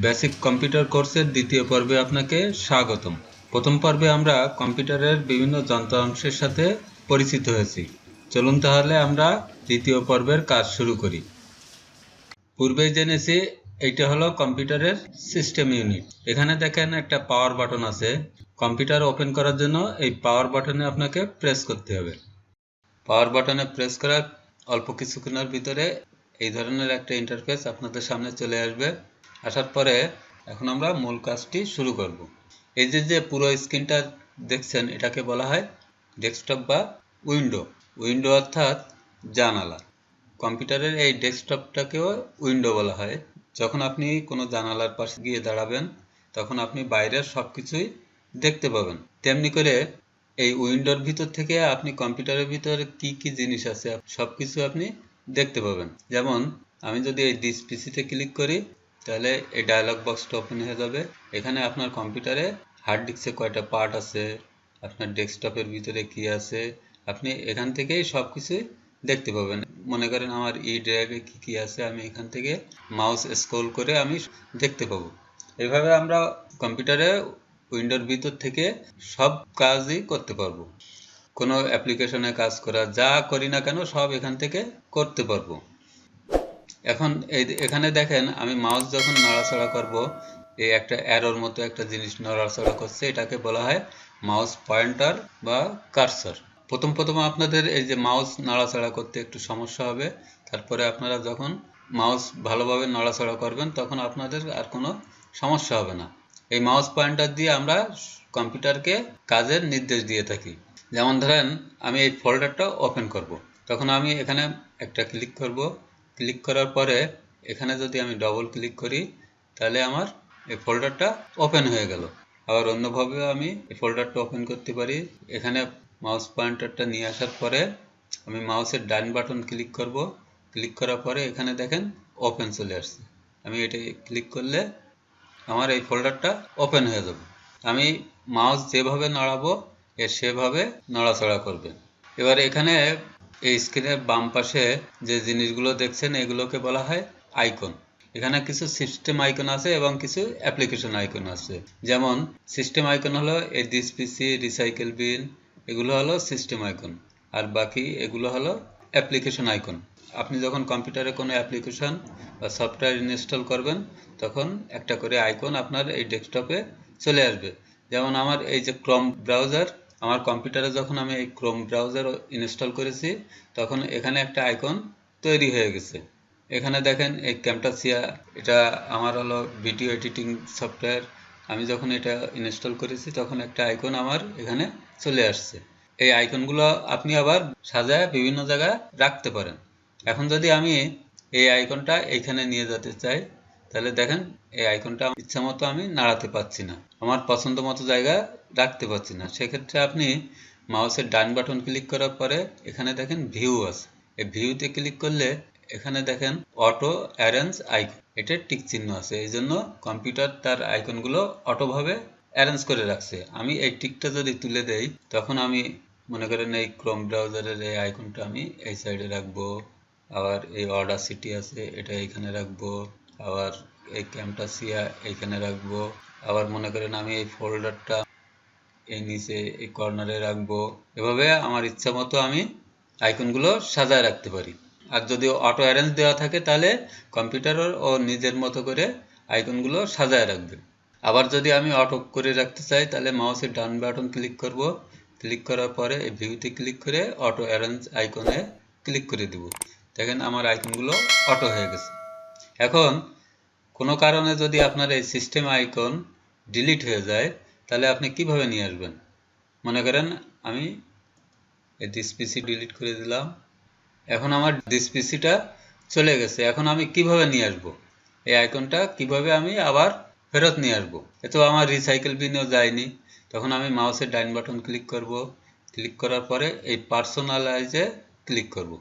Basic computer কোর্সের দ্বিতীয় পর্বে আপনাকে স্বাগতম। প্রথম পর্বে আমরা কম্পিউটারের বিভিন্ন যন্ত্রাংশের সাথে পরিচিত হয়েছি। চলুন তাহলে আমরা দ্বিতীয় পর্বের কাজ শুরু করি। পূর্বেই জেনেছি এইটা হলো কম্পিউটারের সিস্টেম ইউনিট। এখানে দেখেন একটা পাওয়ার বাটন আছে। কম্পিউটার ওপেন করার জন্য এই পাওয়ার বাটনে আপনাকে প্রেস করতে হবে। পাওয়ার বাটনে প্রেস করার অল্প কিছুক্ষণের ভিতরে এই ধরনের একটা ইন্টারফেস আপনাদের সামনে চলে আসবে। আসার পরে এখন আমরা মূল কাজটি শুরু করব। এই যে পুরো স্ক্রিনটা দেখছেন, এটাকে বলা হয় ডেস্কটপ বা উইন্ডো। উইন্ডো অর্থাৎ জানালা। কম্পিউটারের এই ডেস্কটপটাকেও উইন্ডো বলা হয়। যখন আপনি কোনো জানালার পাশে গিয়ে দাঁড়াবেন, তখন আপনি বাইরের সব কিছুই দেখতে পাবেন। তেমনি করে এই উইন্ডোর ভিতর থেকে আপনি কম্পিউটারের ভিতরে কি কি জিনিস আছে সব কিছু আপনি দেখতে পাবেন। যেমন আমি যদি এই দিস পিসিতে ক্লিক করি, তাহলে এই ডায়লগ বক্সটা ওপেন হয়ে যাবে। এখানে আপনার কম্পিউটারে হার্ড ডিস্কে কয়টা পার্ট আছে, আপনার ডেস্কটপের ভিতরে কি আছে, আপনি এখান থেকেই সব কিছুই দেখতে পাবেন। মনে করেন আমার ই ড্রাইভে কি কি আছে, আমি এখান থেকে মাউস স্ক্রল করে আমি দেখতে পাবো। এইভাবে আমরা কম্পিউটারে উইন্ডোর ভিতর থেকে সব কাজই করতে পারবো। কোনো অ্যাপ্লিকেশনে কাজ করা, যা করি না কেন সব এখান থেকে করতে পারবো। এখন এখানে দেখেন আমি মাউস যখন নড়াচড়া করব, এই একটা অ্যারোর মতো একটা জিনিস নড়াচড়া করছে, এটাকে বলা হয় মাউস পয়েন্টার বা কার্সর। প্রথম আপনাদের এই যে মাউস নাড়াচাড়া করতে একটু সমস্যা হবে। তারপরে আপনারা যখন মাউস ভালোভাবে নড়াচড়া করবেন, তখন আপনাদের আর কোনো সমস্যা হবে না। এই মাউস পয়েন্টার দিয়ে আমরা কম্পিউটারকে কাজের নির্দেশ দিয়ে থাকি। যেমন ধরেন আমি এই ফোল্ডারটা ওপেন করব, তখন আমি এখানে একটা ক্লিক করব। ক্লিক করার পরে এখানে যদি আমি ডবল ক্লিক করি, তাহলে আমার এই ফোল্ডারটা ওপেন হয়ে গেল। আবার অন্যভাবেও আমি এই ফোল্ডারটা ওপেন করতে পারি। এখানে মাউস পয়েন্টারটা নিয়ে আসার পরে আমি মাউসের ডান বাটন ক্লিক করব। ক্লিক করার পরে এখানে দেখেন ওপেন চলে আসছে। আমি এটা ক্লিক করলে আমার এই ফোল্ডারটা ওপেন হয়ে যাবে। আমি মাউস যেভাবে নাড়াবো সেভাবে নড়াচড়া করবে। এবার এখানে এই স্ক্রিনের বাম পাশে যে জিনিসগুলো দেখছেন, এগুলোকে বলা হয় আইকন। এখানে কিছু সিস্টেম আইকন আছে এবং কিছু অ্যাপ্লিকেশন আইকন আছে। যেমন সিস্টেম আইকন হলো এই দিস পিসি, রিসাইকেল বিন, এগুলো হলো সিস্টেম আইকন। আর বাকি এগুলো হলো অ্যাপ্লিকেশন আইকন। আপনি যখন কম্পিউটারে কোনো অ্যাপ্লিকেশন বা সফটওয়্যার ইনস্টল করবেন, তখন একটা করে আইকন আপনার এই ডেস্কটপে চলে আসবে। যেমন আমার এই যে ক্রোম ব্রাউজার, আমার কম্পিউটারে যখন আমি এই ক্রোম ব্রাউজার ইনস্টল করেছি, তখন এখানে একটা আইকন তৈরি হয়ে গেছে। এখানে দেখেন এই ক্যামটাসিয়া, এটা আমার হলো ভিডিও এডিটিং সফটওয়্যার। আমি যখন এটা ইনস্টল করেছি, তখন একটা আইকন আমার এখানে চলে আসছে। এই আইকনগুলো আপনি আবার সাজায় বিভিন্ন জায়গায় রাখতে পারেন। এখন যদি আমি এই আইকনটা এইখানে নিয়ে যেতে চাই, তাহলে দেখেন এই আইকনটা ইচ্ছা মতো আমি নাড়াতে পারছি না, আমার পছন্দ মতো জায়গায় রাখতে পারছি না। সেক্ষেত্রে আপনি মাউসের ডান বাটন ক্লিক করার পরে এখানে দেখেন ভিউ আছে। এই ভিউতে ক্লিক করলে এখানে দেখেন অটো অ্যারেঞ্জ আইকন, এটা টিক চিহ্ন আছে। এই জন্য কম্পিউটার তার আইকনগুলো অটোভাবে অ্যারেঞ্জ করে রাখছে। আমি এই টিকটা যদি তুলে দেই, তখন আমি মনে করেন এই ক্রোম ব্রাউজারের এই আইকনটা আমি এই সাইডে রাখবো, আবার এই অডাসিটি আছে এটা এইখানে রাখবো, আবার এই ক্যামটাসিয়া এইখানে রাখবো, আবার মনে করেন আমি এই ফোল্ডারটা এই নিচে এই কর্নারে রাখবো। এভাবে আমার ইচ্ছা মতো আমি আইকনগুলো সাজায় রাখতে পারি। আর যদি অটো অ্যারেঞ্জ দেওয়া থাকে, তাহলে কম্পিউটারও ও নিজের মতো করে আইকনগুলো সাজায় রাখবে। আবার যদি আমি অটো করে রাখতে চাই, তাহলে মাউসের ডান বাটন ক্লিক করব। ক্লিক করার পরে এই ভিউতে ক্লিক করে অটো অ্যারেঞ্জ আইকনে ক্লিক করে দেব। দেখেন আমার আইকনগুলো অটো হয়ে গেছে। এখন কোনো কারণে যদি আপনার এই সিস্টেম আইকন ডিলিট হয়ে যায়, তাহলে আপনি কিভাবে নিয়ে আসবেন? মনে করেন আমি এই দিস পিসি ডিলিট করে দিলাম। এখন আমার দিস পিসিটা চলে গেছে। এখন আমি কিভাবে নিয়ে আসব? এই আইকনটা কিভাবে আমি আবার ফেরত নিয়ে আসব? এতো আমার রিসাইকেল বিনেও যায়নি। তখন আমি মাউসের ডান বাটন ক্লিক করব। ক্লিক করার পরে এই পার্সোনালাইজে ক্লিক করব।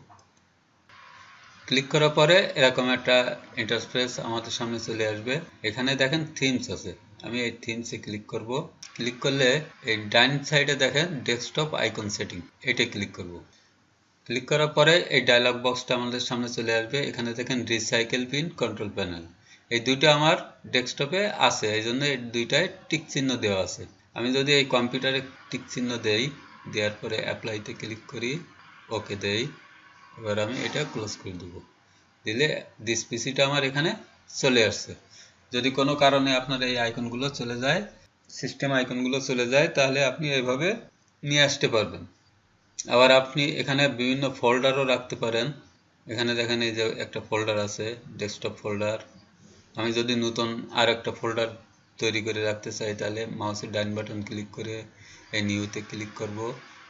ক্লিক করার পরে এরকম একটা ইন্টারফেস আমাদের সামনে চলে আসবে। এখানে দেখেন থিমস আছে, আমি এই থিমসে ক্লিক করব। ক্লিক করলে এই ডান সাইডে দেখেন ডেস্কটপ আইকন সেটিং, এটা ক্লিক করব। ক্লিক করার পরে এই ডায়লগ বক্সটা আমাদের সামনে চলে আসবে। এখানে দেখেন রিসাইকেল বিন কন্ট্রোল প্যানেল, এই দুইটা আমার ডেস্কটপে আছে, এই জন্য এই দুইটায় টিক চিহ্ন দেওয়া আছে। আমি যদি এই কম্পিউটারে টিক চিহ্ন দেই, দেওয়ার পরে অ্যাপ্লাইতে ক্লিক করি, ওকে দেই, এবার আমি এটা ক্লোজ করে দেব। দিলে দিস পিসিটা আমার এখানে চলে আসছে। যদি কোনো কারণে আপনার এই আইকনগুলো চলে যায়, সিস্টেম আইকনগুলো চলে যায়, তাহলে আপনি এইভাবে নিয়ে আসতে পারবেন। আবার আপনি এখানে বিভিন্ন ফোল্ডারও রাখতে পারেন। এখানে দেখেন এই যে একটা ফোল্ডার আছে, ডেস্কটপ ফোল্ডার। আমি যদি নতুন আর একটা ফোল্ডার তৈরি করে রাখতে চাই, তাহলে মাউসের ডান বাটন ক্লিক করে এই নিউতে ক্লিক করব।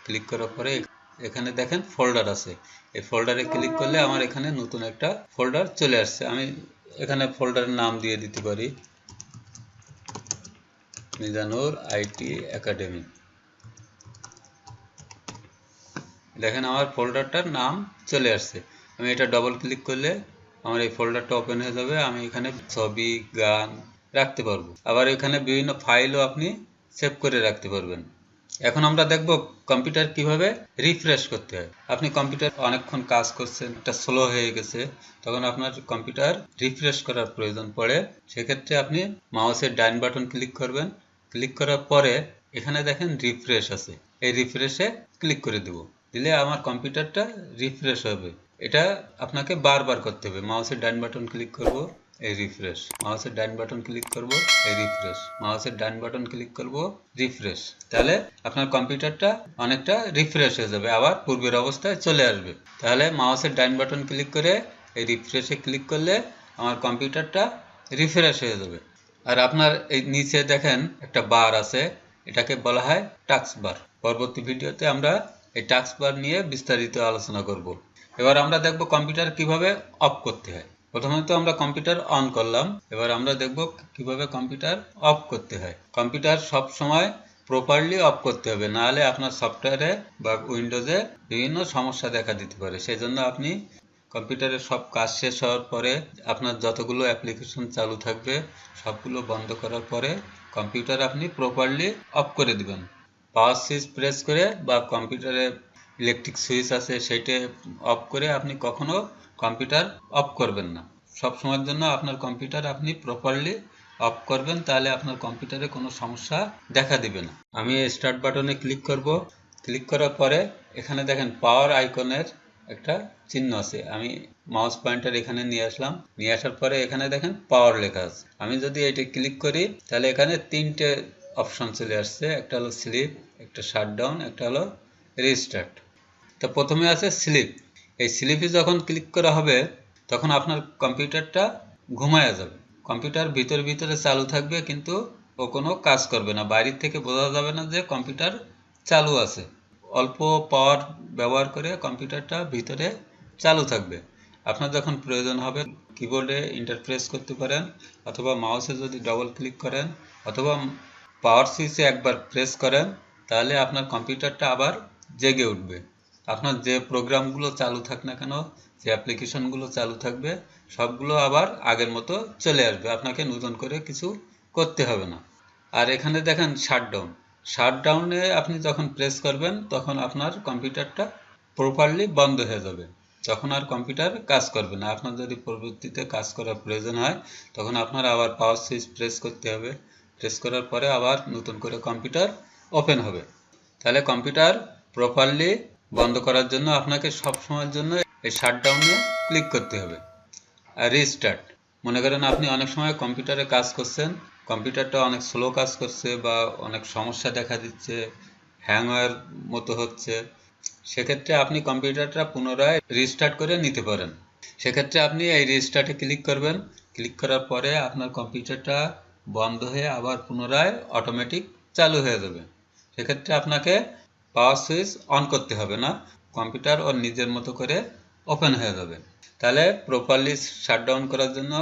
ক্লিক করার পরে এখানে দেখেন ফোল্ডার আছে, এই ফোল্ডারে ক্লিক করলে আমার এখানে নতুন একটা ফোল্ডার চলে আসছে। আমি এখানে ফোল্ডারের নাম দিয়ে দিতে পারি মিজানুর আইটি একাডেমি। দেখেন আমার ফোল্ডারটার নাম চলে আসছে। আমি এটা ডবল ক্লিক করলে আমার এই ফোল্ডারটা ওপেন হয়ে যাবে। আমি এখানে ছবি, গান রাখতে পারবো। আবার এখানে বিভিন্ন ফাইলও আপনি সেভ করে রাখতে পারবেন। এখন আমরা দেখব কম্পিউটার কিভাবে রিফ্রেশ করতে হয়। আপনি কম্পিউটার অনেকক্ষণ কাজ করছেন, এটা স্লো হয়ে গেছে, তখন আপনার কম্পিউটার রিফ্রেশ করার প্রয়োজন পড়ে। সেক্ষেত্রে আপনি মাউসের ডান বাটন ক্লিক করবেন। ক্লিক করার পরে এখানে দেখেন রিফ্রেশ আছে, এই রিফ্রেশে ক্লিক করে দেব। দিলে আমার কম্পিউটারটা রিফ্রেশ হবে। এটা আপনাকে বারবার করতে হবে। মাউসের ডান বাটন ক্লিক করব, এই রিফ্রেশ, মাউসের ডান বাটন ক্লিক করব, এই রিফ্রেশ, মাউসের ডান বাটন ক্লিক করব, রিফ্রেশ। তাহলে আপনার কম্পিউটারটা অনেকটা রিফ্রেশ হয়ে যাবে, আবার পূর্বের অবস্থায় চলে আসবে। তাহলে মাউসের ডান বাটন ক্লিক করে এই রিফ্রেশে ক্লিক করলে আমার কম্পিউটারটা রিফ্রেশ হয়ে যাবে। আর আপনার এই নিচে দেখেন একটা বার আছে, এটাকে বলা হয় টাস্ক বার। পরবর্তী ভিডিওতে আমরা এই টাস্ক বার নিয়ে বিস্তারিত আলোচনা করব। এবার আমরা দেখব কম্পিউটার কিভাবে অফ করতে হয়। প্রথমে তো আমরা কম্পিউটার অন করলাম, এবার আমরা দেখব কিভাবে কম্পিউটার অফ করতে হয়। কম্পিউটার সব সময় প্রপারলি অফ করতে হবে, নাহলে আপনার সফটওয়্যারে বা উইন্ডোজে বিভিন্ন সমস্যা দেখা দিতে পারে। সেই জন্য আপনি কম্পিউটারের সব কাজ শেষ হওয়ার পরে আপনার যতগুলো অ্যাপ্লিকেশন চালু থাকবে সবগুলো বন্ধ করার পরে কম্পিউটার আপনি প্রপারলি অফ করে দিবেন। পাওয়ার সুইচ প্রেস করে বা কম্পিউটারে ইলেকট্রিক সুইচ আছে সেইটা অফ করে আপনি কখনো কম্পিউটার অফ করবেন না। সব সময়ের জন্য আপনার কম্পিউটার আপনি প্রপারলি অফ করবেন, তাহলে আপনার কম্পিউটারে কোনো সমস্যা দেখা দিবে না। আমি স্টার্ট বাটনে ক্লিক করব। ক্লিক করার পরে এখানে দেখেন পাওয়ার আইকনের একটা চিহ্ন আছে। আমি মাউস পয়েন্টার এখানে নিয়ে আসলাম, নিয়ে আসার পরে এখানে দেখেন পাওয়ার লেখা আছে। আমি যদি এটা ক্লিক করি তাহলে এখানে তিনটে অপশন চলে আসছে, একটা হলো স্লিপ, একটা শাটডাউন, একটা হলো রিস্টার্ট। তো প্রথমে আছে স্লিপ। এই স্লিপে যখন ক্লিক করা হবে তখন আপনার কম্পিউটারটা ঘুমায়া যাবে। কম্পিউটার ভিতরে ভিতরে চালু থাকবে, কিন্তু ও কোনো কাজ করবে না। বাইরের থেকে বোঝা যাবে না যে কম্পিউটার চালু আছে। অল্প পাওয়ার ব্যবহার করে কম্পিউটারটা ভিতরে চালু থাকবে। আপনার যখন প্রয়োজন হবে কিবোর্ডে ইন্টারপ্রেস করতে পারেন, অথবা মাউসে যদি ডবল ক্লিক করেন, অথবা পাওয়ার সুইচে একবার প্রেস করেন, তাহলে আপনার কম্পিউটারটা আবার জেগে উঠবে। আপনার যে প্রোগ্রামগুলো চালু থাক না কেন, যে অ্যাপ্লিকেশনগুলো চালু থাকবে, সবগুলো আবার আগের মতো চলে আসবে। আপনাকে নতুন করে কিছু করতে হবে না। আর এখানে দেখেন শাটডাউন। শাটডাউনে আপনি যখন প্রেস করবেন তখন আপনার কম্পিউটারটা প্রপারলি বন্ধ হয়ে যাবে, তখন আর কম্পিউটার কাজ করবে না। আপনার যদি পরবর্তীতে কাজ করার প্রয়োজন হয় তখন আপনার আবার পাওয়ার সুইচ প্রেস করতে হবে। প্রেস করার পরে আবার নতুন করে কম্পিউটার ওপেন হবে। তাহলে কম্পিউটার প্রপারলি বন্ধ করার জন্য আপনাকে সব সময়ের জন্য এই শাটডাউনে ক্লিক করতে হবে। আর রিস্টার্ট, মনে করেন আপনি অনেক সময় কম্পিউটারে কাজ করছেন, কম্পিউটারটা অনেক স্লো কাজ করছে বা অনেক সমস্যা দেখা দিচ্ছে, হ্যাং হওয়ার মতো হচ্ছে, সেক্ষেত্রে আপনি কম্পিউটারটা পুনরায় রিস্টার্ট করে নিতে পারেন। সেক্ষেত্রে আপনি এই রিস্টার্টে ক্লিক করবেন। ক্লিক করার পরে আপনার কম্পিউটারটা বন্ধ হয়ে আবার পুনরায় অটোমেটিক চালু হয়ে যাবে। সেক্ষেত্রে আপনাকে পাওয়ার সুইচ অন করতে হবে না, কম্পিউটার ওর নিজের মতো করে ওপেন হয়ে যাবে। তাহলে প্রপারলি শাটডাউন করার জন্য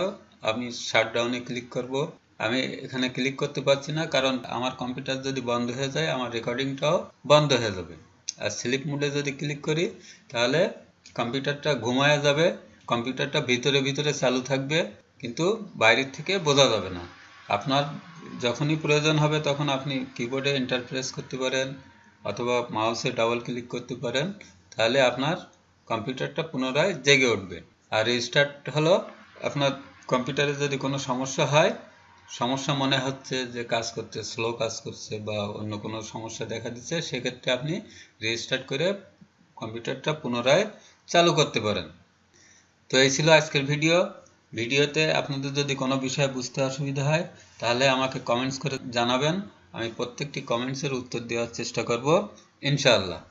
আমি শাটডাউনে ক্লিক করব। আমি এখানে ক্লিক করতে পারছি না, কারণ আমার কম্পিউটার যদি বন্ধ হয়ে যায় আমার রেকর্ডিংটাও বন্ধ হয়ে যাবে। আর স্লিপ মোডে যদি ক্লিক করি তাহলে কম্পিউটারটা ঘুমায়া যাবে, কম্পিউটারটা ভিতরে ভিতরে চালু থাকবে, কিন্তু বাইরের থেকে বোঝা যাবে না। আপনার যখনই প্রয়োজন হবে তখন আপনি কিবোর্ডে ইন্টারপ্রেস করতে পারেন, অথবা মাউসে ডাবল ক্লিক করতে পারেন, তাহলে আপনার কম্পিউটারটা পুনরায় জেগে উঠবে। আর রিস্টার্ট হলো আপনার কম্পিউটারে যদি কোনো সমস্যা হয়, সমস্যা মনে হচ্ছে যে কাজ করতে স্লো কাজ করছে বা অন্য কোনো সমস্যা দেখা দিচ্ছে, সেক্ষেত্রে আপনি রিস্টার্ট করে কম্পিউটারটা পুনরায় চালু করতে পারেন। তো এই ছিল আজকের ভিডিওতে আপনাদের যদি কোনো বিষয় বুঝতে অসুবিধা হয় তাহলে আমাকে কমেন্টস করে জানাবেন। আমি প্রত্যেকটি কমেন্টসের উত্তর দেওয়ার চেষ্টা করব ইনশাআল্লাহ।